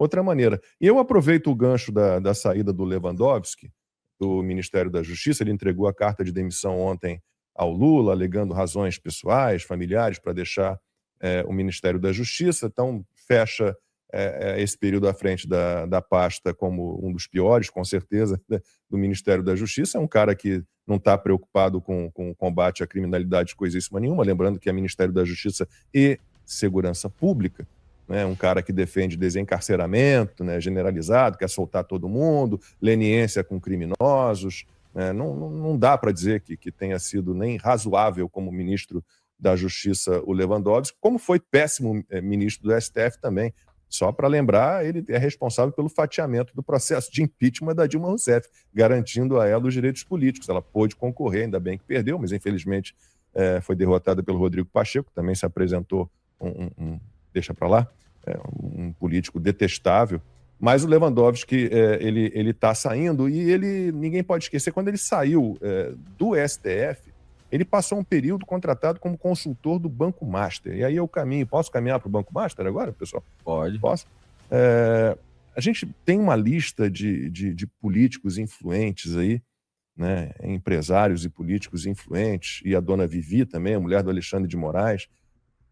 outra maneira. E eu aproveito o gancho da saída do Lewandowski, do Ministério da Justiça. Ele entregou a carta de demissão ontem ao Lula, alegando razões pessoais, familiares, para deixar o Ministério da Justiça. Então, fecha esse período à frente da pasta como um dos piores, com certeza, do Ministério da Justiça. É um cara que não está preocupado com o combate à criminalidade coisíssima nenhuma, lembrando que é Ministério da Justiça e Segurança Pública, né? Um cara que defende desencarceramento, né, generalizado, quer soltar todo mundo, leniência com criminosos, né? Não dá para dizer que tenha sido nem razoável como ministro da Justiça o Lewandowski, como foi péssimo ministro do STF também. Só para lembrar, ele é responsável pelo fatiamento do processo de impeachment da Dilma Rousseff, garantindo a ela os direitos políticos. Ela pôde concorrer, ainda bem que perdeu, mas infelizmente foi derrotada pelo Rodrigo Pacheco, que também se apresentou deixa para lá, um político detestável. Mas o Lewandowski, ele está saindo e ninguém pode esquecer, quando ele saiu do STF, ele passou um período contratado como consultor do Banco Master. E aí eu posso caminhar para o Banco Master agora, pessoal? Pode. Posso? A gente tem uma lista de políticos influentes aí, né? Empresários e políticos influentes, e a dona Vivi também, a mulher do Alexandre de Moraes,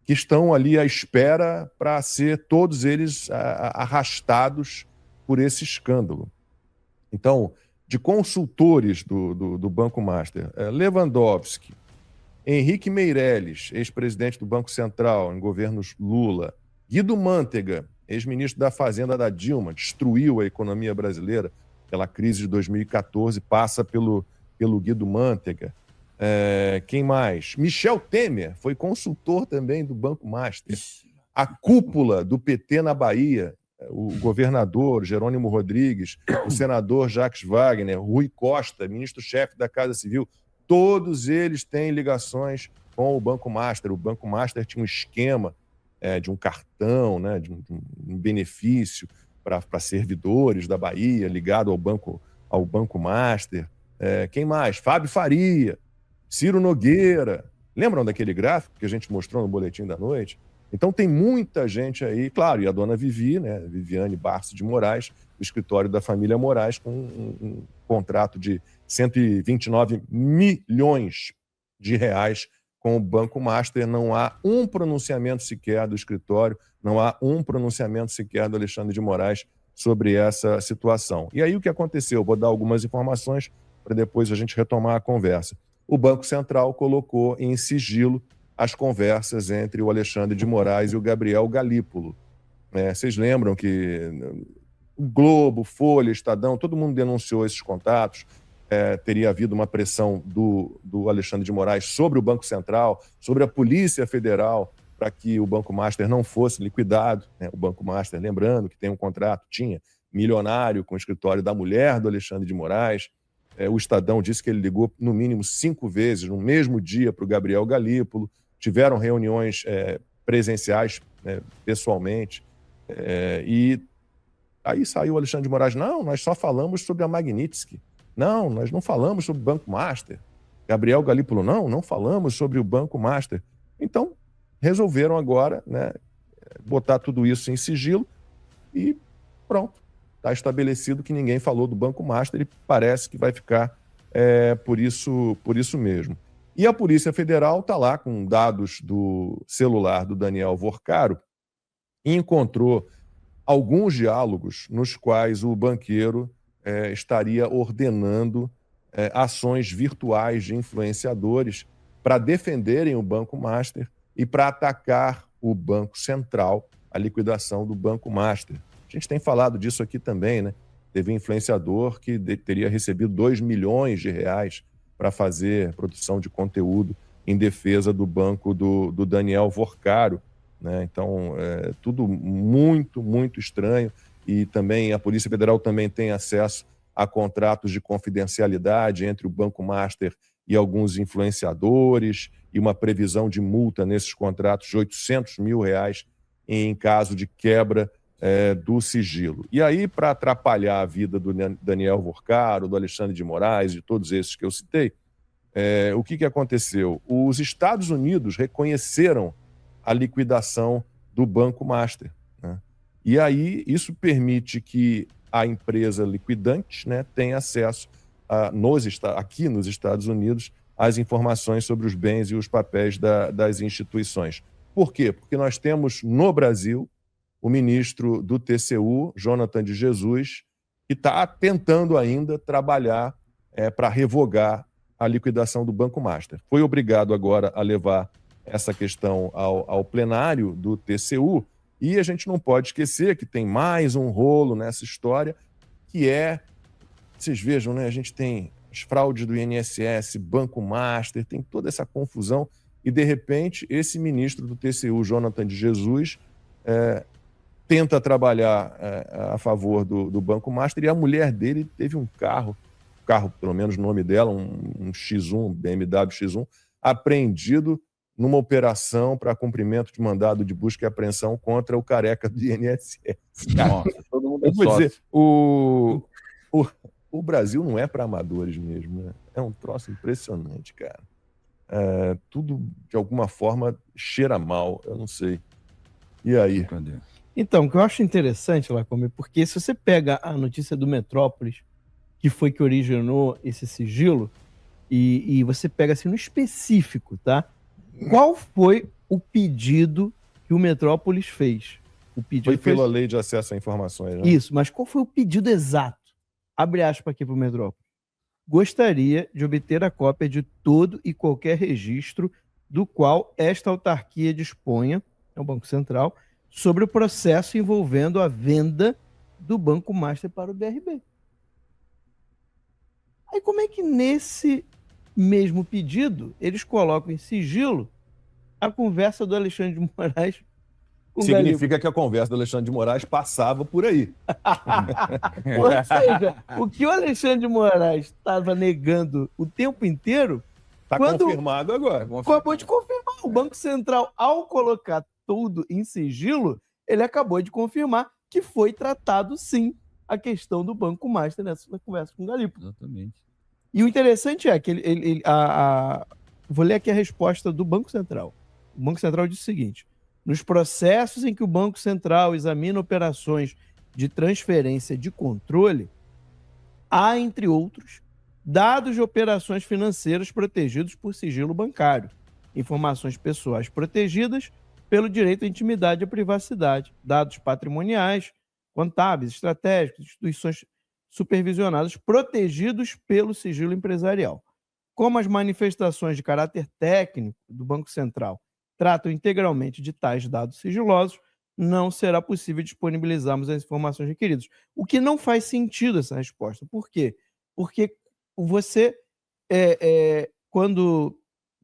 que estão ali à espera para ser todos eles arrastados por esse escândalo. Então, de consultores do Banco Master, Lewandowski, Henrique Meirelles, ex-presidente do Banco Central em governos Lula, Guido Mantega, ex-ministro da Fazenda da Dilma, destruiu a economia brasileira, aquela crise de 2014 passa pelo Guido Mantega. Quem mais? Michel Temer foi consultor também do Banco Master. A cúpula do PT na Bahia, o governador Jerônimo Rodrigues, o senador Jacques Wagner, Rui Costa, ministro-chefe da Casa Civil, todos eles têm ligações com o Banco Master. O Banco Master tinha um esquema de um cartão, né, de um benefício para servidores da Bahia, ligado ao Banco Master. Quem mais? Fábio Faria, Ciro Nogueira. Lembram daquele gráfico que a gente mostrou no Boletim da Noite? Então tem muita gente aí, claro, e a dona Vivi, né, Viviane Barço de Moraes, do escritório da família Moraes, com um contrato de 129 milhões de reais com o Banco Master. Não há um pronunciamento sequer do escritório, não há um pronunciamento sequer do Alexandre de Moraes sobre essa situação. E aí o que aconteceu? Vou dar algumas informações para depois a gente retomar a conversa. O Banco Central colocou em sigilo as conversas entre o Alexandre de Moraes e o Gabriel Galípolo. Vocês lembram que o Globo, Folha, Estadão, todo mundo denunciou esses contatos. Teria havido uma pressão do Alexandre de Moraes sobre o Banco Central, sobre a Polícia Federal, para que o Banco Master não fosse liquidado. O Banco Master, lembrando que tem um contrato, tinha, milionário com o escritório da mulher do Alexandre de Moraes. O Estadão disse que ele ligou no mínimo 5 vezes no mesmo dia para o Gabriel Galípolo. Tiveram reuniões presenciais, pessoalmente. E aí saiu o Alexandre de Moraes. Não, nós só falamos sobre a Magnitsky. Não, nós não falamos sobre o Banco Master. Gabriel Galípolo, não falamos sobre o Banco Master. Então, resolveram agora, né, botar tudo isso em sigilo e pronto. Está estabelecido que ninguém falou do Banco Master e parece que vai ficar por isso mesmo. E a Polícia Federal está lá com dados do celular do Daniel Vorcaro e encontrou alguns diálogos nos quais o banqueiro estaria ordenando ações virtuais de influenciadores para defenderem o Banco Master e para atacar o Banco Central, a liquidação do Banco Master. A gente tem falado disso aqui também, né? Teve um influenciador que teria recebido 2 milhões de reais para fazer produção de conteúdo em defesa do banco do Daniel Vorcaro, né? Então, tudo muito, muito estranho. E também a Polícia Federal também tem acesso a contratos de confidencialidade entre o Banco Master e alguns influenciadores, e uma previsão de multa nesses contratos de 800 mil reais em caso de quebra do sigilo. E aí, para atrapalhar a vida do Daniel Vorcaro, do Alexandre de Moraes, de todos esses que eu citei, o que aconteceu? Os Estados Unidos reconheceram a liquidação do Banco Master, né? E aí isso permite que a empresa liquidante, né, tenha acesso aqui nos Estados Unidos às informações sobre os bens e os papéis das instituições. Por quê? Porque nós temos no Brasil o ministro do TCU, Jonathan de Jesus, que está tentando ainda trabalhar para revogar a liquidação do Banco Master. Foi obrigado agora a levar essa questão ao plenário do TCU, e a gente não pode esquecer que tem mais um rolo nessa história, que vocês vejam, né, a gente tem as fraudes do INSS, Banco Master, tem toda essa confusão, e de repente esse ministro do TCU, Jonathan de Jesus, tenta trabalhar a favor do Banco Master, e a mulher dele teve um carro, pelo menos o nome dela, um X1, BMW X1, apreendido numa operação para cumprimento de mandado de busca e apreensão contra o careca do INSS. Nossa, todo mundo eu vou dizer, o Brasil não é para amadores mesmo, né? É um troço impressionante, cara. Tudo, de alguma forma, cheira mal, eu não sei. E aí? Então, o que eu acho interessante, Lacombe, porque se você pega a notícia do Metrópolis, que foi que originou esse sigilo, e você pega assim no específico, tá? Qual foi o pedido que o Metrópolis fez? O pedido foi pela Lei de Acesso a Informações, né? Isso, mas qual foi o pedido exato? Abre aspas aqui para o Metrópolis. Gostaria de obter a cópia de todo e qualquer registro do qual esta autarquia disponha, é o Banco Central, sobre o processo envolvendo a venda do Banco Master para o BRB. Aí como é que nesse mesmo pedido eles colocam em sigilo a conversa do Alexandre de Moraes com Significa Galípolo? que a conversa do Alexandre de Moraes passava por aí. Ou seja, o que o Alexandre de Moraes estava negando o tempo inteiro... Está confirmado agora. Acabou de confirmar. O Banco Central, ao colocar tudo em sigilo, ele acabou de confirmar que foi tratado, sim, a questão do Banco Master nessa conversa com o Galípolo. Exatamente. E o interessante é que vou ler aqui a resposta do Banco Central. O Banco Central diz o seguinte: nos processos em que o Banco Central examina operações de transferência de controle, há, entre outros, dados de operações financeiras protegidos por sigilo bancário, informações pessoais protegidas pelo direito à intimidade e à privacidade, dados patrimoniais, contábeis, estratégicos, instituições supervisionadas protegidos pelo sigilo empresarial. Como as manifestações de caráter técnico do Banco Central tratam integralmente de tais dados sigilosos, não será possível disponibilizarmos as informações requeridas. O que não faz sentido essa resposta. Por quê? Porque você, quando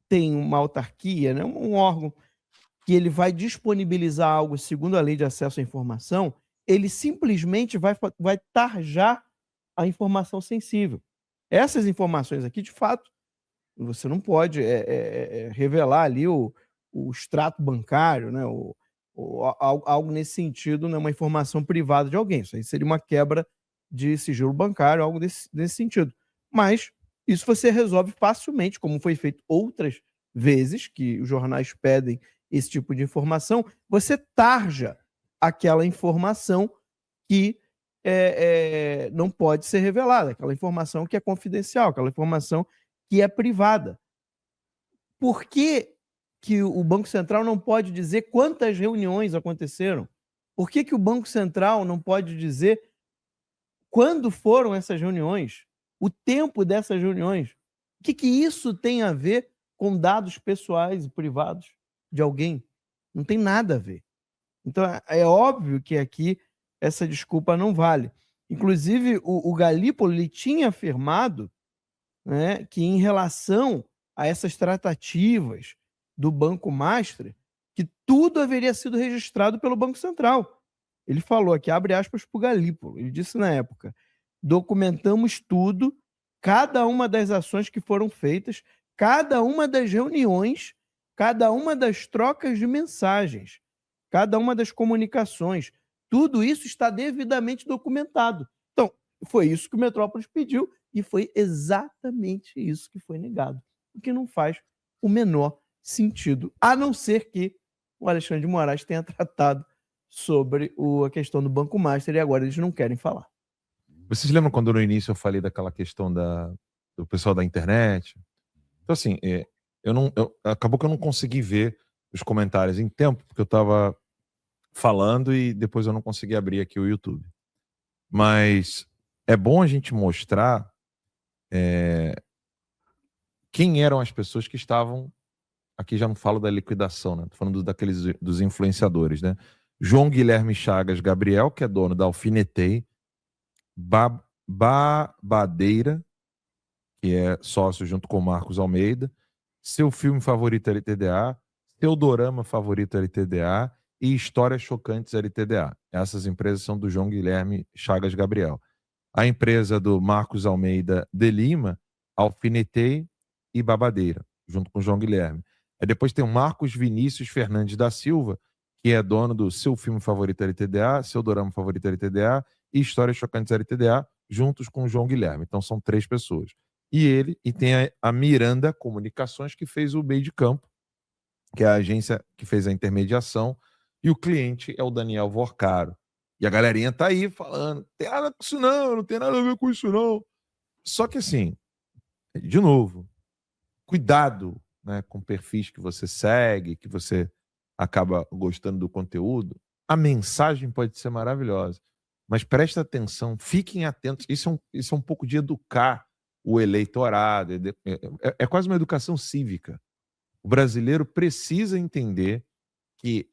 tem uma autarquia, né, um órgão que ele vai disponibilizar algo segundo a Lei de Acesso à Informação, ele simplesmente vai tarjar a informação sensível. Essas informações aqui, de fato, você não pode revelar ali o extrato bancário, né, algo nesse sentido, né, uma informação privada de alguém. Isso aí seria uma quebra de sigilo bancário, algo nesse sentido. Mas isso você resolve facilmente, como foi feito outras vezes, que os jornais pedem esse tipo de informação, você tarja aquela informação que não pode ser revelada, aquela informação que é confidencial, aquela informação que é privada. Por que o Banco Central não pode dizer quantas reuniões aconteceram? Por que o Banco Central não pode dizer quando foram essas reuniões? O tempo dessas reuniões? O que isso tem a ver com dados pessoais e privados de alguém? Não tem nada a ver. Então, é óbvio que aqui essa desculpa não vale. Inclusive, o Galípolo ele tinha afirmado, né, que em relação a essas tratativas do Banco Master, que tudo haveria sido registrado pelo Banco Central. Ele falou aqui, abre aspas para o Galípolo, ele disse na época: documentamos tudo, cada uma das ações que foram feitas, cada uma das reuniões, cada uma das trocas de mensagens, cada uma das comunicações, tudo isso está devidamente documentado. Então, foi isso que o Metrópolis pediu e foi exatamente isso que foi negado, o que não faz o menor sentido, a não ser que o Alexandre de Moraes tenha tratado sobre a questão do Banco Master e agora eles não querem falar. Vocês lembram quando no início eu falei daquela questão do pessoal da internet? Então, assim, acabou que eu não consegui ver os comentários em tempo, porque eu estava falando e depois eu não consegui abrir aqui o YouTube. Mas é bom a gente mostrar quem eram as pessoas que estavam. Aqui já não falo da liquidação, né? Tô falando dos influenciadores, né? João Guilherme Chagas Gabriel, que é dono da Alfinetei, Babadeira, que é sócio junto com o Marcos Almeida, Seu Filme Favorito LTDA, Seu Dorama Favorito LTDA e Histórias Chocantes LTDA. Essas empresas são do João Guilherme Chagas Gabriel. A empresa do Marcos Almeida de Lima, Alfinetei e Babadeira, junto com o João Guilherme. Aí depois tem o Marcos Vinícius Fernandes da Silva, que é dono do Seu Filme Favorito LTDA, Seu Dorama Favorito LTDA e Histórias Chocantes LTDA, juntos com o João Guilherme. Então são 3 pessoas. E tem a Miranda Comunicações, que fez o meio de campo, que é a agência que fez a intermediação, e o cliente é o Daniel Vorcaro. E a galerinha tá aí falando, não tem nada com isso não tem nada a ver com isso não. Só que assim, de novo, cuidado, né, com perfis que você segue, que você acaba gostando do conteúdo. A mensagem pode ser maravilhosa, mas presta atenção, fiquem atentos. Isso é um pouco de educar o eleitorado, é quase uma educação cívica. O brasileiro precisa entender que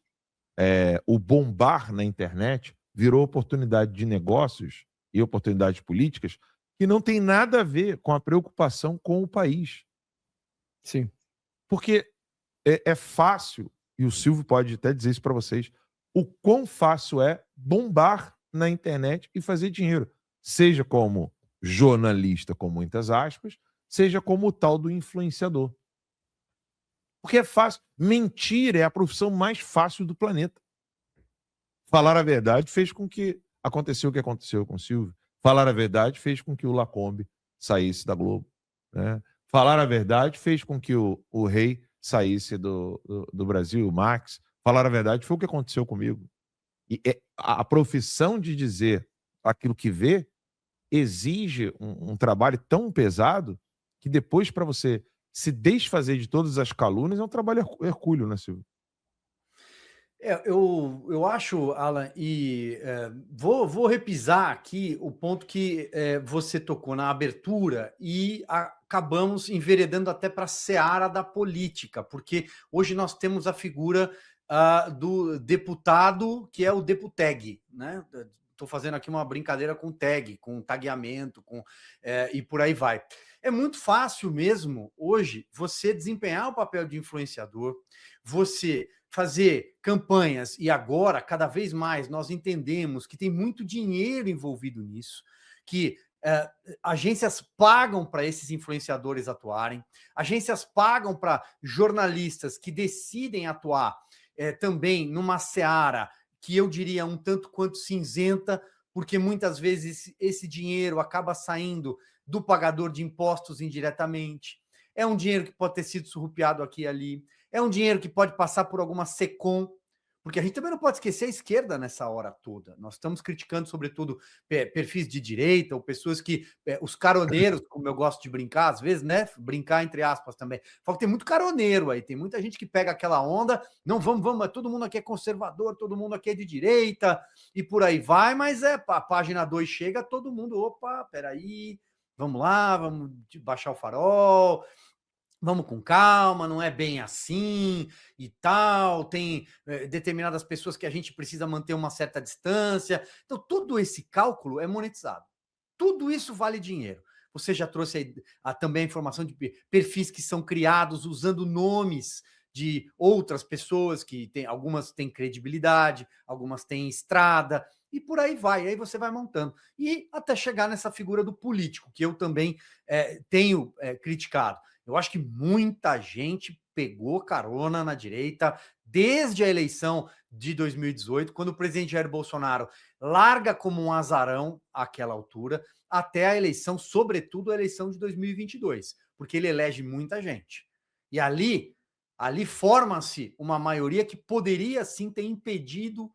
o bombar na internet virou oportunidade de negócios e oportunidades políticas que não tem nada a ver com a preocupação com o país. Sim. Porque é fácil, e o Silvio pode até dizer isso para vocês, o quão fácil é bombar na internet e fazer dinheiro. Seja como jornalista, com muitas aspas, seja como o tal do influenciador. Porque é fácil. Mentir é a profissão mais fácil do planeta. Falar a verdade fez com que aconteceu o que aconteceu com o Silvio. Falar a verdade fez com que o Lacombe saísse da Globo. Né? Falar a verdade fez com que o Rei saísse do Brasil, o Max. Falar a verdade foi o que aconteceu comigo. E a profissão de dizer aquilo que vê exige um trabalho tão pesado que depois, para você se desfazer de todas as calúnias, é um trabalho hercúleo, né, Silvio? Eu acho, Alan, vou repisar aqui o ponto que você tocou na abertura e acabamos enveredando até para a seara da política, porque hoje nós temos a figura do deputado, que é o deputeg, né? Estou fazendo aqui uma brincadeira com tag, com tagueamento, e por aí vai. É muito fácil mesmo, hoje, você desempenhar o papel de influenciador, você fazer campanhas, e agora, cada vez mais, nós entendemos que tem muito dinheiro envolvido nisso, que agências pagam para esses influenciadores atuarem, agências pagam para jornalistas que decidem atuar também numa seara que eu diria um tanto quanto cinzenta, porque muitas vezes esse dinheiro acaba saindo do pagador de impostos indiretamente, é um dinheiro que pode ter sido surrupiado aqui e ali, é um dinheiro que pode passar por alguma SECOM, porque a gente também não pode esquecer a esquerda nessa hora toda. Nós estamos criticando, sobretudo, perfis de direita ou pessoas que... os caroneiros, como eu gosto de brincar, às vezes, né? Brincar entre aspas também. Falo que tem muito caroneiro aí, tem muita gente que pega aquela onda, não, vamos, todo mundo aqui é conservador, todo mundo aqui é de direita, e por aí vai, mas a página 2 chega, todo mundo, opa, peraí, vamos lá, vamos baixar o farol... Vamos com calma, não é bem assim e tal, tem determinadas pessoas que a gente precisa manter uma certa distância. Então, todo esse cálculo é monetizado. Tudo isso vale dinheiro. Você já trouxe aí, também a informação de perfis que são criados usando nomes de outras pessoas, que algumas têm credibilidade, algumas têm estrada, e por aí vai. Aí você vai montando. E até chegar nessa figura do político, que eu também tenho criticado. Eu acho que muita gente pegou carona na direita desde a eleição de 2018, quando o presidente Jair Bolsonaro larga como um azarão àquela altura, até a eleição, sobretudo a eleição de 2022, porque ele elege muita gente. E ali forma-se uma maioria que poderia sim ter impedido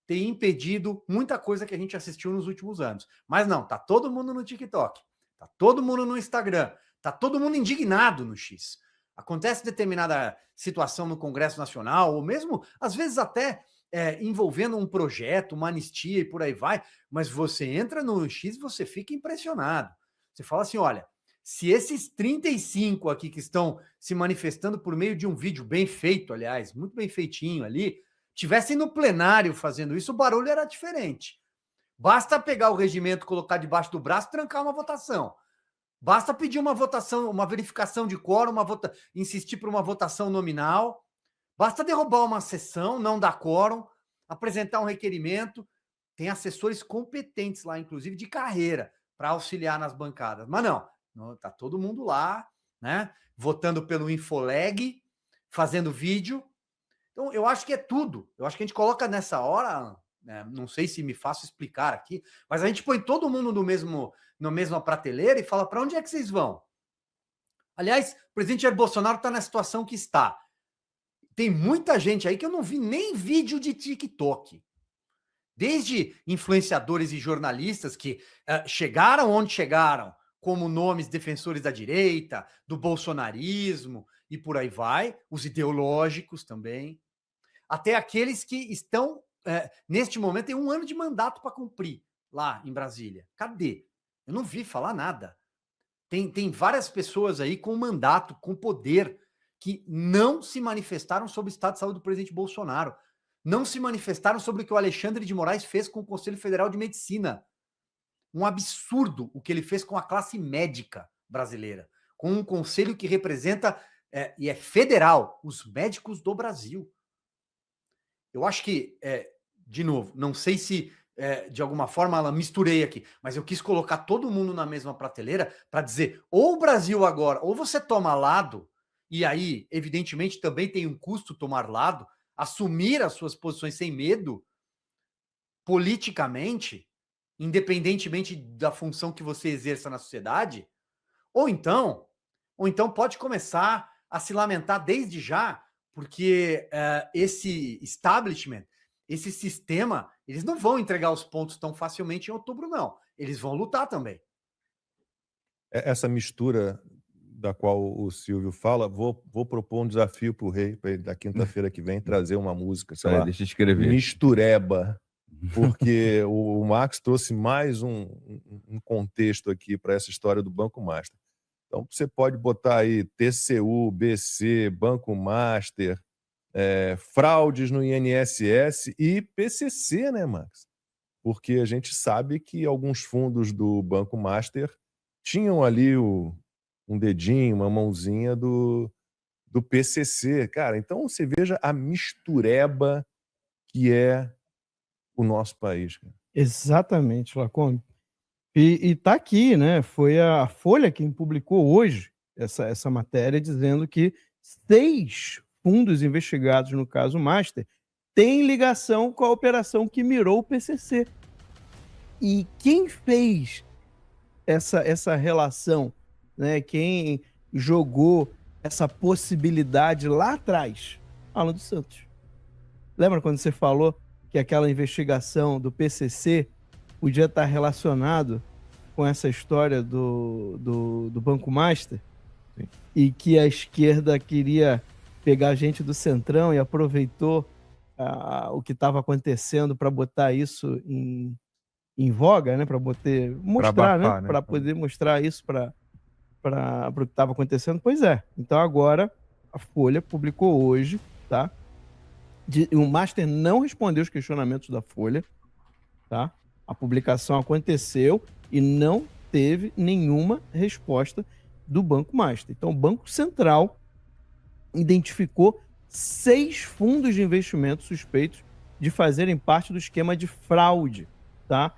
ter impedido muita coisa que a gente assistiu nos últimos anos. Mas não, tá todo mundo no TikTok, tá todo mundo no Instagram, tá todo mundo indignado no X. Acontece determinada situação no Congresso Nacional, ou mesmo, às vezes, até envolvendo um projeto, uma anistia e por aí vai, mas você entra no X e você fica impressionado. Você fala assim, olha, se esses 35 aqui que estão se manifestando por meio de um vídeo bem feito, aliás, muito bem feitinho ali, tivessem no plenário fazendo isso, o barulho era diferente. Basta pegar o regimento, colocar debaixo do braço e trancar uma votação. Basta pedir uma votação, uma verificação de quórum, insistir por uma votação nominal. Basta derrubar uma sessão, não dar quórum, apresentar um requerimento. Tem assessores competentes lá, inclusive de carreira, para auxiliar nas bancadas. Mas não, tá todo mundo lá, né? Votando pelo Infoleg, fazendo vídeo. Então, eu acho que é tudo. Eu acho que a gente coloca nessa hora, né, não sei se me faço explicar aqui, mas a gente põe todo mundo na mesma prateleira e fala, para onde é que vocês vão? Aliás, o presidente Jair Bolsonaro está na situação que está. Tem muita gente aí que eu não vi nem vídeo de TikTok. Desde influenciadores e jornalistas que chegaram onde chegaram, como nomes defensores da direita, do bolsonarismo e por aí vai, os ideológicos também, até aqueles que estão, neste momento, tem 1 ano de mandato para cumprir lá em Brasília. Cadê? Eu não vi falar nada. Tem várias pessoas aí com mandato, com poder, que não se manifestaram sobre o estado de saúde do presidente Bolsonaro. Não se manifestaram sobre o que o Alexandre de Moraes fez com o Conselho Federal de Medicina. Um absurdo o que ele fez com a classe médica brasileira, com um conselho que representa, e é federal, os médicos do Brasil. Eu acho que, de novo, não sei se de alguma forma ela misturei aqui, mas eu quis colocar todo mundo na mesma prateleira para dizer, ou o Brasil agora, ou você toma lado, e aí, evidentemente, também tem um custo tomar lado, assumir as suas posições sem medo, politicamente, independentemente da função que você exerça na sociedade, ou então pode começar a se lamentar desde já, porque esse establishment, esse sistema, eles não vão entregar os pontos tão facilmente em outubro, não. Eles vão lutar também. Essa mistura da qual o Silvio fala, vou propor um desafio para o Rei, para ele, da quinta-feira que vem, trazer uma música, sei lá, deixa eu escrever. Mistureba, porque o Max trouxe mais um contexto aqui para essa história do Banco Master. Então, você pode botar aí TCU, BC, Banco Master, fraudes no INSS e PCC, né, Max? Porque a gente sabe que alguns fundos do Banco Master tinham ali um dedinho, uma mãozinha do PCC. Cara, então você veja a mistureba que é o nosso país. Cara. Exatamente, Lacombe. E tá aqui, né? Foi a Folha quem publicou hoje essa matéria dizendo que 6 fundos investigados no caso Master têm ligação com a operação que mirou o PCC. E quem fez essa relação, né? Quem jogou essa possibilidade lá atrás? Alan dos Santos. Lembra quando você falou que aquela investigação do PCC podia estar relacionado com essa história do Banco Master? Sim. E que a esquerda queria pegar gente do Centrão e aproveitou o que estava acontecendo para botar isso em voga, né? Para mostrar, né? Para poder mostrar isso para o que estava acontecendo. Pois é. Então agora a Folha publicou hoje, tá? O Master não respondeu os questionamentos da Folha, tá? A publicação aconteceu e não teve nenhuma resposta do Banco Master. Então, o Banco Central identificou 6 fundos de investimento suspeitos de fazerem parte do esquema de fraude, tá?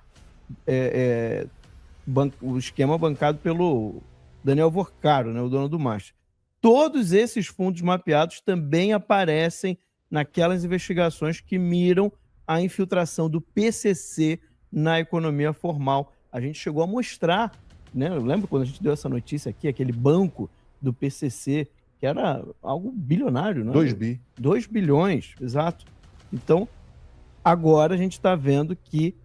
O esquema bancado pelo Daniel Vorcaro, né, o dono do Master. Todos esses fundos mapeados também aparecem naquelas investigações que miram a infiltração do PCC na economia formal. A gente chegou a mostrar, né? Eu lembro quando a gente deu essa notícia aqui, aquele banco do PCC, que era algo bilionário, né? 2 bi. 2 bilhões, exato. Então, Agora a gente está vendo que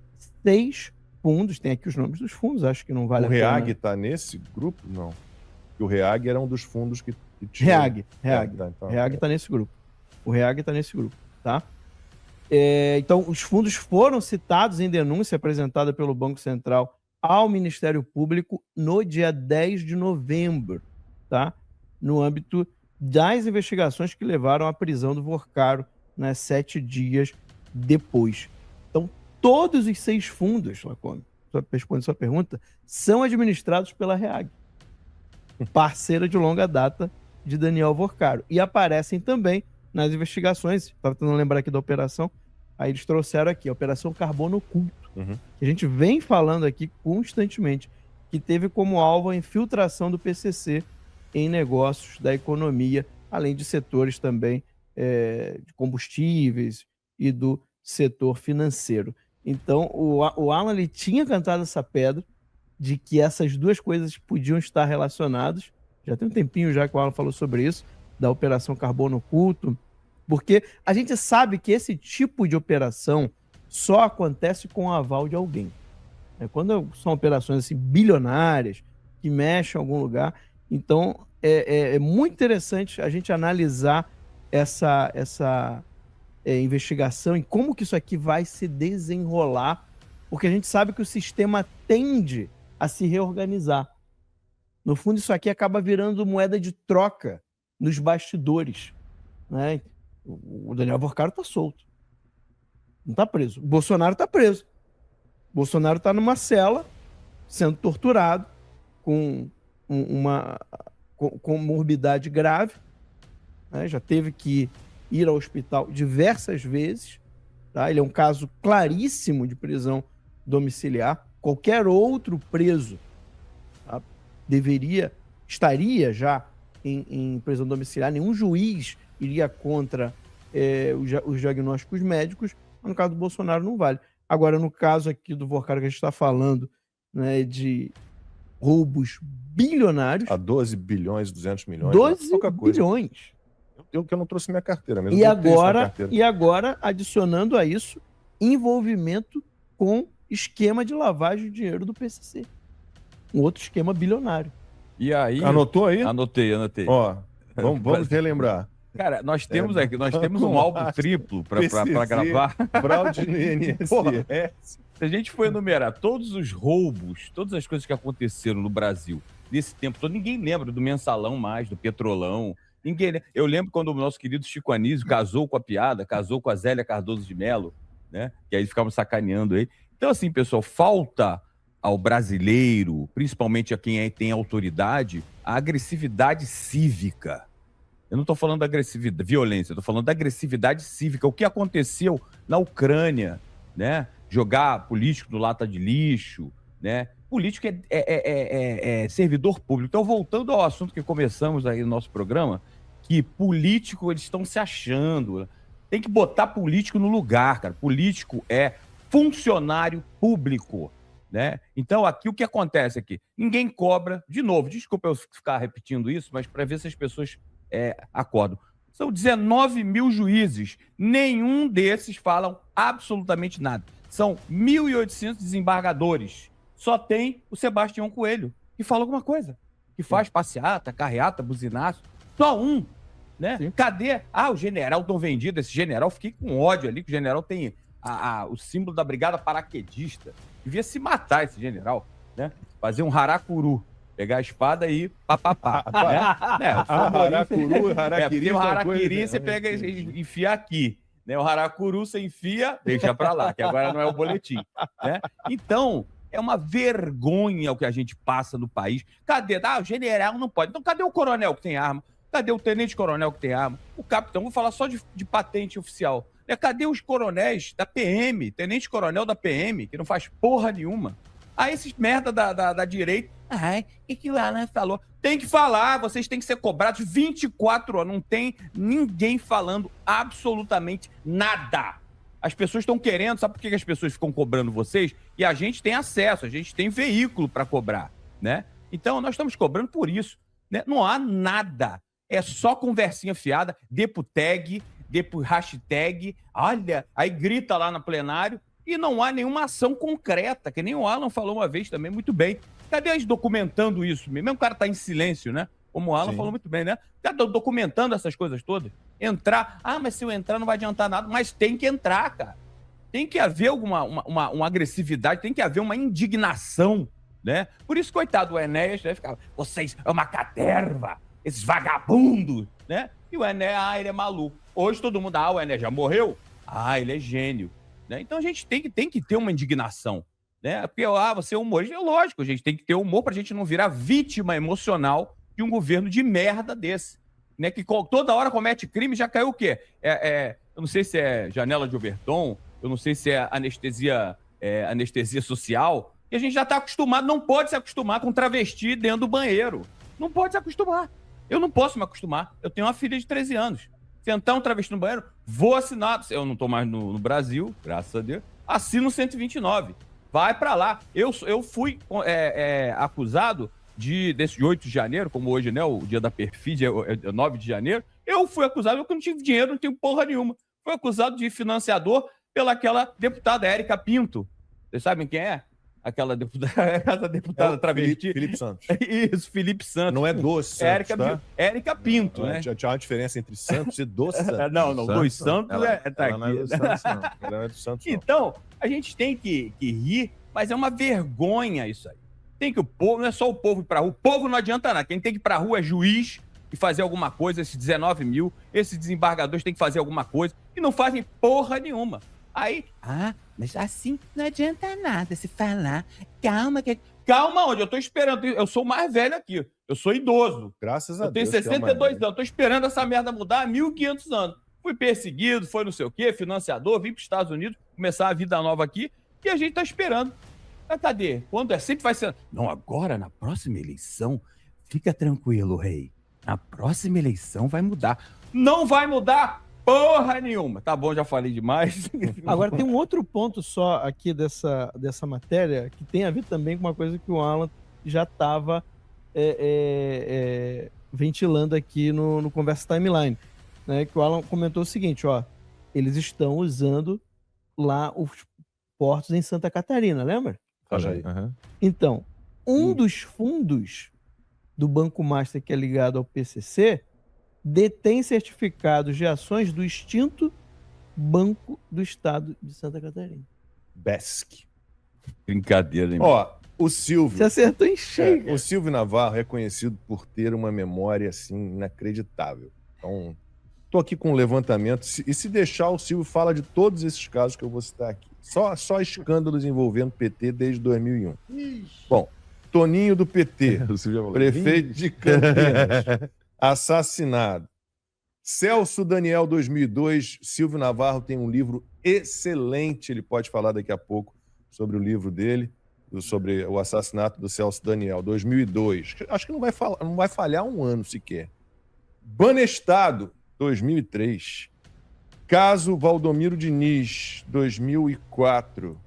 6 fundos, tem aqui os nomes dos fundos, acho que não vale O a pena. REAG está nesse grupo? Não. Porque o REAG era um dos fundos que tinha... REAG. Então, REAG está nesse grupo. O REAG está nesse grupo, tá? Então, os fundos foram citados em denúncia apresentada pelo Banco Central ao Ministério Público no dia 10 de novembro, tá? No âmbito das investigações que levaram à prisão do Vorcaro, né, 7 dias depois. Então, todos os 6 fundos, Lacombe, respondendo sua pergunta, são administrados pela REAG, parceira de longa data de Daniel Vorcaro. E aparecem também nas investigações, estava tentando lembrar aqui da operação, aí eles trouxeram aqui, a Operação Carbono Oculto, que a gente vem falando aqui constantemente, que teve como alvo a infiltração do PCC em negócios da economia, além de setores também de combustíveis e do setor financeiro. Então, o Alan ele tinha cantado essa pedra de que essas duas coisas podiam estar relacionadas. Já tem um tempinho já que o Alan falou sobre isso, da Operação Carbono Oculto, porque a gente sabe que esse tipo de operação só acontece com o aval de alguém. Quando são operações assim, bilionárias, que mexem em algum lugar, então é muito interessante a gente analisar essa investigação e como que isso aqui vai se desenrolar, porque a gente sabe que o sistema tende a se reorganizar. No fundo, isso aqui acaba virando moeda de troca nos bastidores, né? O Daniel Vorcaro está solto. Não está preso. O Bolsonaro está preso. O Bolsonaro está numa cela, sendo torturado, com uma comorbidade grave, né? Já teve que ir ao hospital diversas vezes, tá? Ele é um caso claríssimo de prisão domiciliar. Qualquer outro preso, tá, estaria já em prisão domiciliar. Nenhum juiz iria contra os diagnósticos médicos, mas no caso do Bolsonaro não vale. Agora, no caso aqui do Vorcaro que a gente está falando, né, de roubos bilionários... A 12 bilhões, 200 milhões. 12 bilhões. Eu que eu não trouxe minha carteira mesmo. E agora, adicionando a isso, envolvimento com esquema de lavagem de dinheiro do PCC. Um outro esquema bilionário. E aí... Anotou aí? Anotei. Ó, vamos relembrar. Cara, nós temos um álbum triplo para gravar. Fraude no INSS. Se a gente for enumerar todos os roubos, todas as coisas que aconteceram no Brasil nesse tempo todo, ninguém lembra do Mensalão mais, do Petrolão. Eu lembro quando o nosso querido Chico Anísio casou com a piada, casou com a Zélia Cardoso de Mello, né? Que aí ficavam sacaneando ele. Então, assim, pessoal, falta ao brasileiro, principalmente a quem tem autoridade, a agressividade cívica. Eu não estou falando da violência, eu estou falando da agressividade cívica. O que aconteceu na Ucrânia, né? Jogar político no lata de lixo, né? Político é servidor público. Então, voltando ao assunto que começamos aí no nosso programa, que político, eles estão se achando. Tem que botar político no lugar, cara. Político é funcionário público, né? Então, aqui o que acontece aqui? Ninguém cobra, de novo, desculpa eu ficar repetindo isso, mas para ver se as pessoas acordam. São 19 mil juízes, nenhum desses falam absolutamente nada. São 1.800 desembargadores. Só tem o Sebastião Coelho, que fala alguma coisa, que faz passeata, carreata, buzinaço. Só um, né? Sim. Cadê? O general tão vendido. Esse general, fiquei com ódio ali, que o general tem o símbolo da brigada paraquedista. Devia se matar esse general, né? Fazer um haracuru. Pegar a espada e papapá. Harakiri, o harakiri você pega e enfia aqui. Né? O harakuru você enfia, deixa pra lá, que agora não é o boletim. Né? Então, é uma vergonha o que a gente passa no país. Cadê? O general não pode. Então, cadê o coronel que tem arma? Cadê o tenente-coronel que tem arma? O capitão, vou falar só de patente oficial. Né? Cadê os coronéis da PM, tenente-coronel da PM, que não faz porra nenhuma? Esses merda da direita. O que o Alan falou? Tem que falar, vocês têm que ser cobrados 24 horas. Não tem ninguém falando absolutamente nada. As pessoas estão querendo, sabe por que as pessoas ficam cobrando vocês? E a gente tem acesso, a gente tem veículo para cobrar, né? Então, nós estamos cobrando por isso, né? Não há nada. É só conversinha fiada, dê pro tag, depois hashtag, olha, aí grita lá no plenário e não há nenhuma ação concreta, que nem o Alan falou uma vez também, muito bem. Cadê eles documentando isso? Mesmo o cara tá em silêncio, né? Como o Alan falou muito bem, né? Tá documentando essas coisas todas. Entrar, mas se eu entrar não vai adiantar nada, mas tem que entrar, cara. Tem que haver uma agressividade, tem que haver uma indignação, né? Por isso, coitado do Enéas, né? Ficava, vocês é uma caterva, esses vagabundos, né? E o Enéas, ele é maluco. Hoje todo mundo, o Enéas já morreu? Ele é gênio. Né? Então a gente tem que ter uma indignação, né? Porque, você é humorista, é lógico, a gente tem que ter humor pra gente não virar vítima emocional de um governo de merda desse, né? Que toda hora comete crime, já caiu o quê? Eu não sei se é janela de Oberton, eu não sei se é anestesia social, e a gente já tá acostumado, não pode se acostumar com travesti dentro do banheiro. Não pode se acostumar. Eu não posso me acostumar. Eu tenho uma filha de 13 anos. Sentar um travesti no banheiro, vou assinar. Eu não tô mais no Brasil, graças a Deus. Assino 129. Vai pra lá. Eu fui acusado desse 8 de janeiro, como hoje, né? O dia da perfídia é 9 de janeiro. Eu fui acusado, eu não tive dinheiro, não tenho porra nenhuma. Fui acusado de financiador pelaquela deputada Érica Pinto. Vocês sabem quem é? Aquela deputada travesti. Felipe Santos. Isso, Felipe Santos. Não é dos Santos, Érica Pinto, né? Tinha uma diferença entre Santos e dos Santos. Não, dos Santos tá aqui. Não é dos Santos, não. Ela não é dos Santos, não. Então, a gente tem que rir, mas é uma vergonha isso aí. Tem que o povo, não é só o povo ir pra rua. O povo não adianta nada. Quem tem que ir pra rua é juiz e fazer alguma coisa. Esses 19 mil, esses desembargadores têm que fazer alguma coisa e não fazem porra nenhuma. Aí, mas assim não adianta nada se falar. Calma onde? Eu tô esperando. Eu sou o mais velho aqui. Eu sou idoso. Graças a Deus. Eu tenho 62 anos. Tô esperando essa merda mudar há 1.500 anos. Fui perseguido, foi não sei o quê, financiador, vim pros Estados Unidos, começar a vida nova aqui, e a gente tá esperando. Mas cadê? Quando sempre vai ser... Não, agora, na próxima eleição, fica tranquilo, rei. Na próxima eleição vai mudar. Não vai mudar porra nenhuma. Tá bom, já falei demais. Agora tem um outro ponto só aqui dessa matéria que tem a ver também com uma coisa que o Alan já estava ventilando aqui no Conversa Timeline, né? Que o Alan comentou o seguinte, eles estão usando lá os portos em Santa Catarina, lembra? Então, dos fundos do Banco Master, que é ligado ao PCC, detém certificados de ações do extinto Banco do Estado de Santa Catarina. BESC. Brincadeira, hein? O Silvio... Você acertou em cheio. O Silvio Navarro é conhecido por ter uma memória, assim, inacreditável. Então, tô aqui com um levantamento, e se deixar, o Silvio fala de todos esses casos que eu vou citar aqui. Só escândalos envolvendo PT desde 2001. Bom, Toninho do PT, prefeito de Campinas, assassinado. Celso Daniel, 2002. Silvio Navarro tem um livro excelente, ele pode falar daqui a pouco sobre o livro dele, sobre o assassinato do Celso Daniel, 2002. Acho que não vai falhar um ano sequer. Banestado, 2003. Caso Valdomiro Diniz, 2004.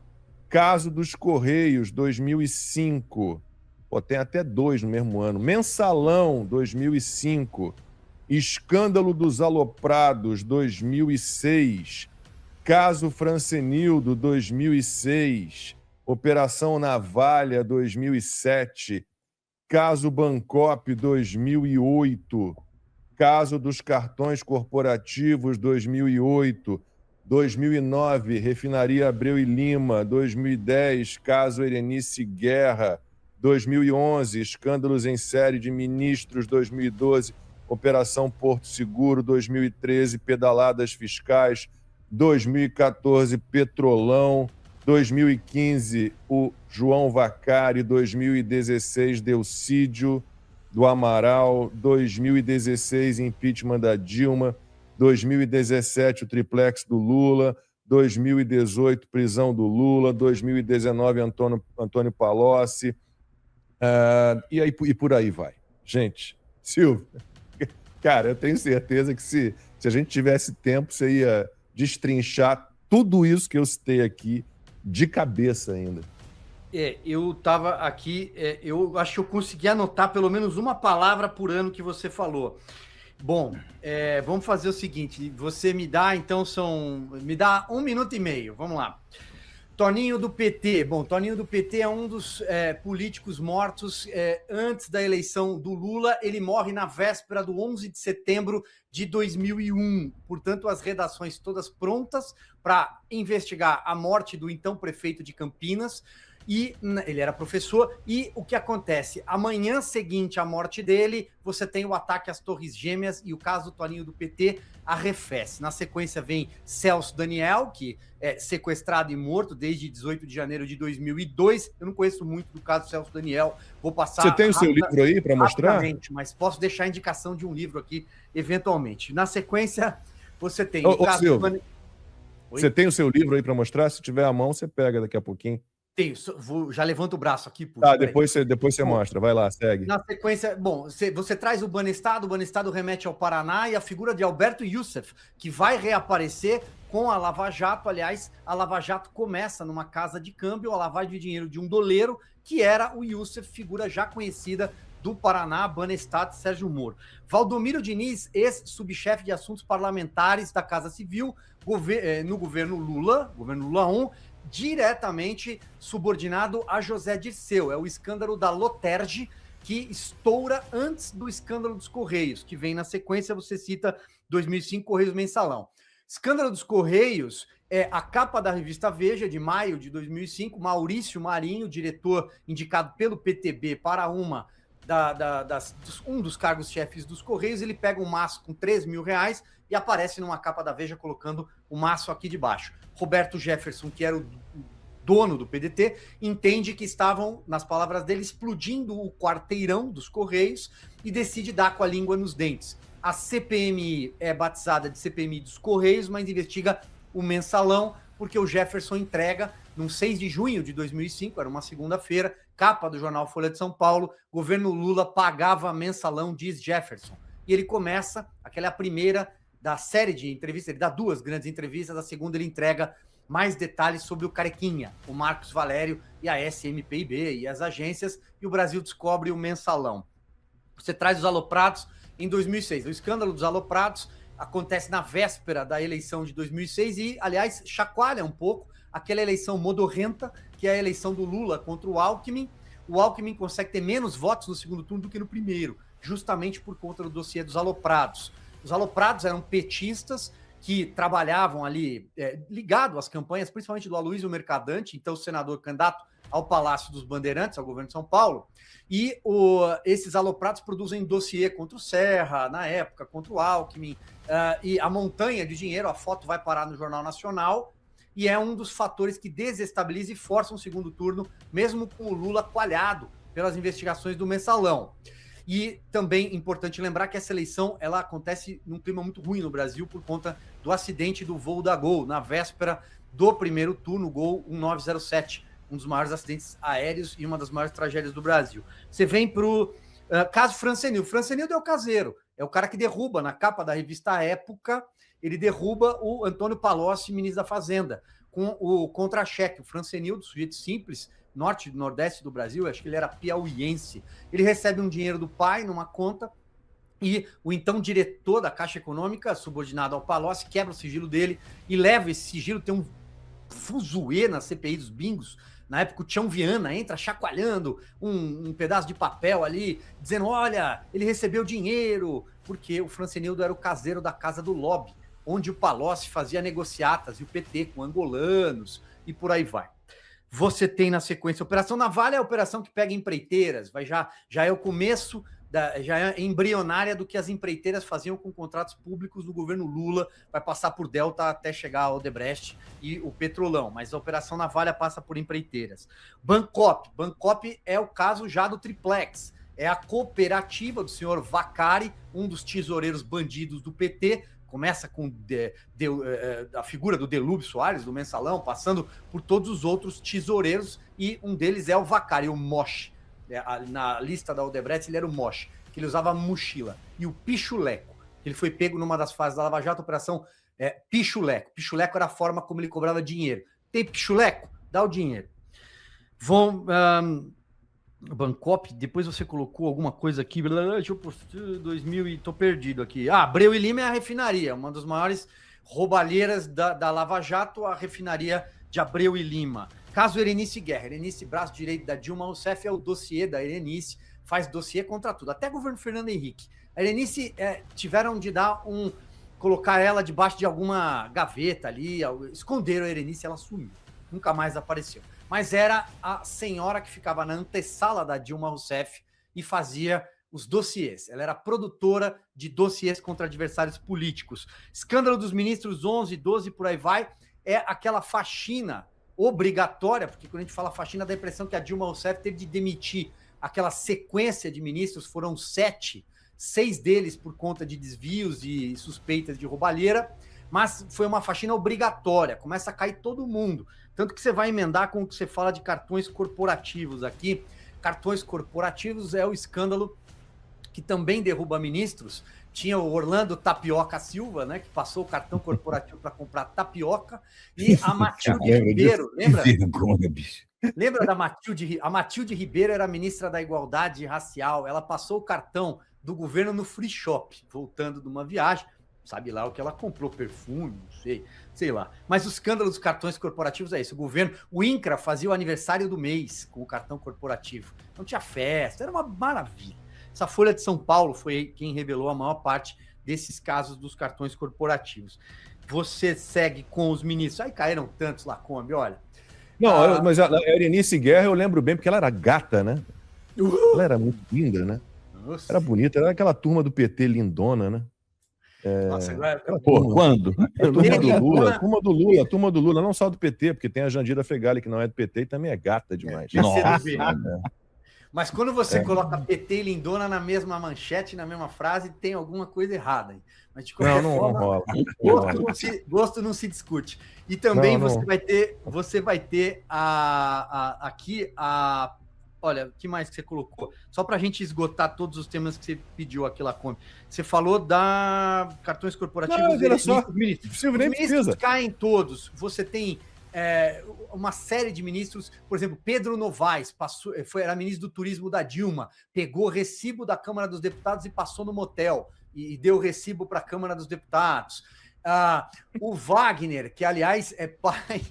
Caso dos Correios, 2005. Tem até 2 no mesmo ano. Mensalão, 2005. Escândalo dos Aloprados, 2006. Caso Francenildo, 2006. Operação Navalha, 2007. Caso Bancop, 2008. Caso dos cartões corporativos, 2008. 2009, Refinaria Abreu e Lima. 2010, caso Erenice Guerra. 2011, escândalos em série de ministros. 2012, Operação Porto Seguro. 2013, pedaladas fiscais. 2014, Petrolão. 2015, o João Vacari. 2016, Delcídio do Amaral. 2016, impeachment da Dilma. 2017, o triplex do Lula. 2018, prisão do Lula. 2019, Antônio Palocci. E por aí vai. Gente, Silvio, cara, eu tenho certeza que se a gente tivesse tempo, você ia destrinchar tudo isso que eu citei aqui de cabeça ainda. Eu estava aqui, eu acho que eu consegui anotar pelo menos uma palavra por ano que você falou. Bom, vamos fazer o seguinte, você me dá, então, me dá 1 minuto e meio, vamos lá. Toninho do PT. Bom, Toninho do PT é um dos políticos mortos antes da eleição do Lula. Ele morre na véspera do 11 de setembro de 2001. Portanto, as redações todas prontas para investigar a morte do então prefeito de Campinas. E ele era professor. E o que acontece? Amanhã seguinte à morte dele, você tem o ataque às Torres Gêmeas e o caso do Toninho do PT arrefece. Na sequência vem Celso Daniel, que é sequestrado e morto desde 18 de janeiro de 2002. Eu não conheço muito do caso do Celso Daniel. Vou passar... Você tem o seu livro aí para mostrar? Mas posso deixar a indicação de um livro aqui, eventualmente. Na sequência, você tem... Silvio, você tem o seu livro aí para mostrar? Se tiver à mão, você pega daqui a pouquinho. Tenho, já levanto o braço aqui. Tá, depois você mostra. Vai lá, segue. Na sequência, bom, você traz o Banestado remete ao Paraná e a figura de Alberto Youssef, que vai reaparecer com a Lava Jato. Aliás, a Lava Jato começa numa casa de câmbio, a lavagem de dinheiro de um doleiro, que era o Youssef, figura já conhecida do Paraná, Banestado, Sérgio Moro. Valdomiro Diniz, ex-subchefe de assuntos parlamentares da Casa Civil, no governo Lula 1, diretamente subordinado a José Dirceu. É o escândalo da Loterge, que estoura antes do escândalo dos Correios, que vem na sequência, você cita 2005, Correios Mensalão. Escândalo dos Correios é a capa da revista Veja, de maio de 2005, Maurício Marinho, diretor indicado pelo PTB para um dos cargos-chefes dos Correios, ele pega um maço com R$3.000 e aparece numa capa da Veja colocando o maço aqui de baixo. Roberto Jefferson, que era o dono do PDT, entende que estavam, nas palavras dele, explodindo o quarteirão dos Correios e decide dar com a língua nos dentes. A CPMI é batizada de CPMI dos Correios, mas investiga o Mensalão, porque o Jefferson entrega, no 6 de junho de 2005, era uma segunda-feira, capa do jornal Folha de São Paulo, governo Lula pagava Mensalão, diz Jefferson. E ele começa, aquela é a primeira da série de entrevistas, ele dá 2 grandes entrevistas, a segunda ele entrega mais detalhes sobre o Carequinha, o Marcos Valério e a SMPIB e as agências, e o Brasil descobre o Mensalão. Você traz os aloprados em 2006. O escândalo dos aloprados acontece na véspera da eleição de 2006 e, aliás, chacoalha um pouco aquela eleição modorrenta, que é a eleição do Lula contra o Alckmin. O Alckmin consegue ter menos votos no segundo turno do que no primeiro, justamente por conta do dossiê dos aloprados. Os aloprados eram petistas que trabalhavam ali ligado às campanhas, principalmente do Aloysio Mercadante, então senador candidato ao Palácio dos Bandeirantes, ao governo de São Paulo, e esses aloprados produzem dossiê contra o Serra, na época, contra o Alckmin, e a montanha de dinheiro, a foto vai parar no Jornal Nacional, e é um dos fatores que desestabiliza e força um segundo turno, mesmo com o Lula coalhado pelas investigações do Mensalão. E também importante lembrar que essa eleição ela acontece num clima muito ruim no Brasil por conta do acidente do voo da Gol, na véspera do primeiro turno, Gol 1907, um dos maiores acidentes aéreos e uma das maiores tragédias do Brasil. Você vem para o caso Francenildo. Francenildo é o caseiro, é o cara que derruba, na capa da revista Época, ele derruba o Antônio Palocci, ministro da Fazenda, com o contra-cheque. O Francenildo, sujeito simples, norte e nordeste do Brasil, acho que ele era piauiense. Ele recebe um dinheiro do pai numa conta e o então diretor da Caixa Econômica, subordinado ao Palocci, quebra o sigilo dele e leva esse sigilo, tem um fuzuê na CPI dos bingos. Na época o Tião Viana entra chacoalhando um pedaço de papel ali, dizendo, olha, ele recebeu dinheiro, porque o Francenildo era o caseiro da Casa do Lobby, onde o Palocci fazia negociatas e o PT com angolanos e por aí vai. Você tem na sequência a Operação Navalha, é a operação que pega empreiteiras, já é o começo, já é embrionária do que as empreiteiras faziam com contratos públicos do governo Lula, vai passar por Delta até chegar ao Odebrecht e o Petrolão, mas a Operação Navalha passa por empreiteiras. Bancop é o caso já do Triplex, é a cooperativa do senhor Vacari, um dos tesoureiros bandidos do PT, começa com a figura do Delúbio Soares, do Mensalão, passando por todos os outros tesoureiros, e um deles é o Vacari, o Moche. Na lista da Odebrecht, ele era o Moche, que ele usava mochila. E o Pichuleco, que ele foi pego numa das fases da Lava Jato, operação Pichuleco. Pichuleco era a forma como ele cobrava dinheiro. Tem Pichuleco? Dá o dinheiro. Bancop, depois você colocou alguma coisa aqui, deixa eu postar 2000 e tô perdido aqui. Abreu e Lima é a refinaria, uma das maiores roubalheiras da Lava Jato, a refinaria de Abreu e Lima. Caso Erenice Guerra, Erenice, braço direito da Dilma Rousseff, é o dossiê da Erenice, faz dossiê contra tudo, até governo Fernando Henrique. A Erenice tiveram de colocar ela debaixo de alguma gaveta ali, esconderam a Erenice, ela sumiu, nunca mais apareceu. Mas era a senhora que ficava na antessala da Dilma Rousseff e fazia os dossiês. Ela era produtora de dossiês contra adversários políticos. Escândalo dos ministros 11, 12, por aí vai, é aquela faxina obrigatória, porque quando a gente fala faxina, dá a impressão que a Dilma Rousseff teve de demitir aquela sequência de ministros, foram 7, 6 deles por conta de desvios e suspeitas de roubalheira, mas foi uma faxina obrigatória, começa a cair todo mundo. Tanto que você vai emendar com o que você fala de cartões corporativos aqui. Cartões corporativos é o escândalo que também derruba ministros. Tinha o Orlando Tapioca Silva, né, que passou o cartão corporativo para comprar tapioca, e a Matilde Ribeiro, lembra? Que vergonha, bicho. Lembra da Matilde? A Matilde Ribeiro era ministra da Igualdade Racial. Ela passou o cartão do governo no free shop, voltando de uma viagem. Sabe lá o que ela comprou, perfume, não sei lá. Mas o escândalo dos cartões corporativos é isso. O INCRA fazia o aniversário do mês com o cartão corporativo. Não tinha festa, era uma maravilha. Essa Folha de São Paulo foi quem revelou a maior parte desses casos dos cartões corporativos. Você segue com os ministros. Aí caíram tantos lá, Kombi, olha. Não, mas a Erenice Guerra eu lembro bem, porque ela era gata, né? Ela era muito linda, né? Nossa. Era bonita, era aquela turma do PT lindona, né? Nossa, agora... Pô, quando? Turma do Lula, não só do PT, porque tem a Jandira Fegali, que não é do PT e também é gata demais. Nossa. Mas quando você coloca PT e lindona na mesma manchete, na mesma frase, tem alguma coisa errada. Mas de qualquer forma, rola. Gosto não se discute. E também você vai ter aqui a... Olha, o que mais que você colocou? Só para a gente esgotar todos os temas que você pediu aqui, Lacombe. Você falou da cartões corporativos. Não, olha só. Os ministros caem todos. Você tem uma série de ministros, por exemplo, Pedro Novaes, era ministro do turismo da Dilma, pegou recibo da Câmara dos Deputados e passou no motel, e deu recibo para a Câmara dos Deputados. O Wagner, que aliás é pai...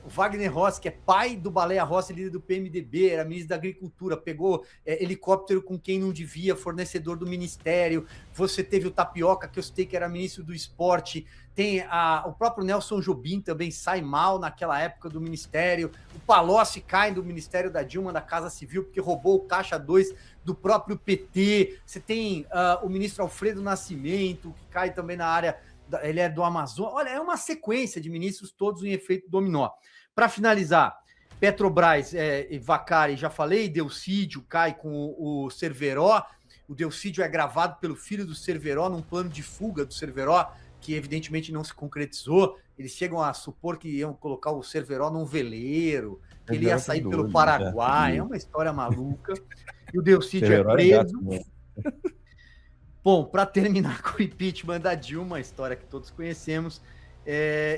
o Wagner Rossi, que é pai do Baleia Rossi, líder do PMDB, era ministro da Agricultura, pegou helicóptero com quem não devia, fornecedor do ministério. Você teve o Tapioca, que eu citei que era ministro do esporte. Tem o próprio Nelson Jobim também sai mal naquela época do ministério. O Palocci cai do ministério da Dilma, da Casa Civil, porque roubou o Caixa 2 do próprio PT. Você tem o ministro Alfredo Nascimento, que cai também na área... Ele é do Amazonas. Olha, é uma sequência de ministros, todos em efeito dominó. Para finalizar, Petrobras e Vacari, já falei, Delcídio cai com o Cerveró. O Delcídio é gravado pelo filho do Cerveró num plano de fuga do Cerveró, que evidentemente não se concretizou. Eles chegam a supor que iam colocar o Cerveró num veleiro, que ele ia sair pelo Paraguai. É uma história maluca. E o Delcídio é preso. Bom, para terminar com o impeachment da Dilma, a história que todos conhecemos,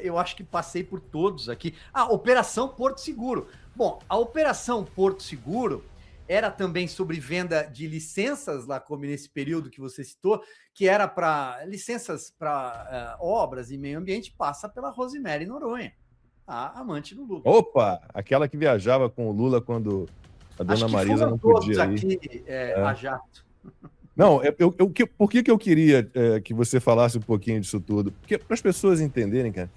eu acho que passei por todos aqui. Operação Porto Seguro. Bom, a Operação Porto Seguro era também sobre venda de licenças, lá como nesse período que você citou, que era para licenças para obras e meio ambiente, passa pela Rosemary Noronha, a amante do Lula. Opa, aquela que viajava com o Lula quando a dona Marisa não podia ir. Aqui, a jato. Não, por que eu queria que você falasse um pouquinho disso tudo? Porque para as pessoas entenderem, cara,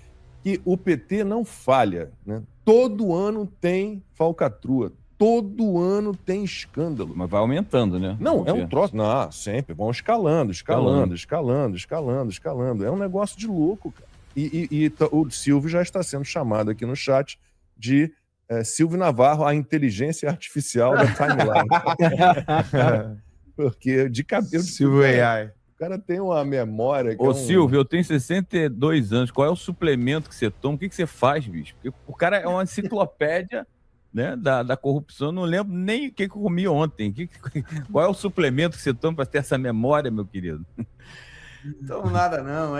que o PT não falha, né? Todo ano tem falcatrua, todo ano tem escândalo. Mas vai aumentando, né? Não, é um troço. Não, sempre vão escalando. É um negócio de louco, cara. E o Silvio já está sendo chamado aqui no chat de Silvio Navarro, a inteligência artificial da timeline. Porque de cabelo... Silvio AI. O cara tem uma memória... Ô, Silvio, eu tenho 62 anos. Qual é o suplemento que você toma? O que você faz, bicho? Porque o cara é uma enciclopédia, né, da corrupção. Eu não lembro nem o que eu comi ontem. Qual é o suplemento que você toma para ter essa memória, meu querido? Então, nada não.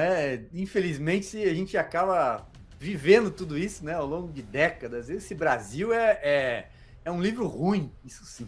Infelizmente, a gente acaba vivendo tudo isso, né, ao longo de décadas. Esse Brasil é um livro ruim, isso sim.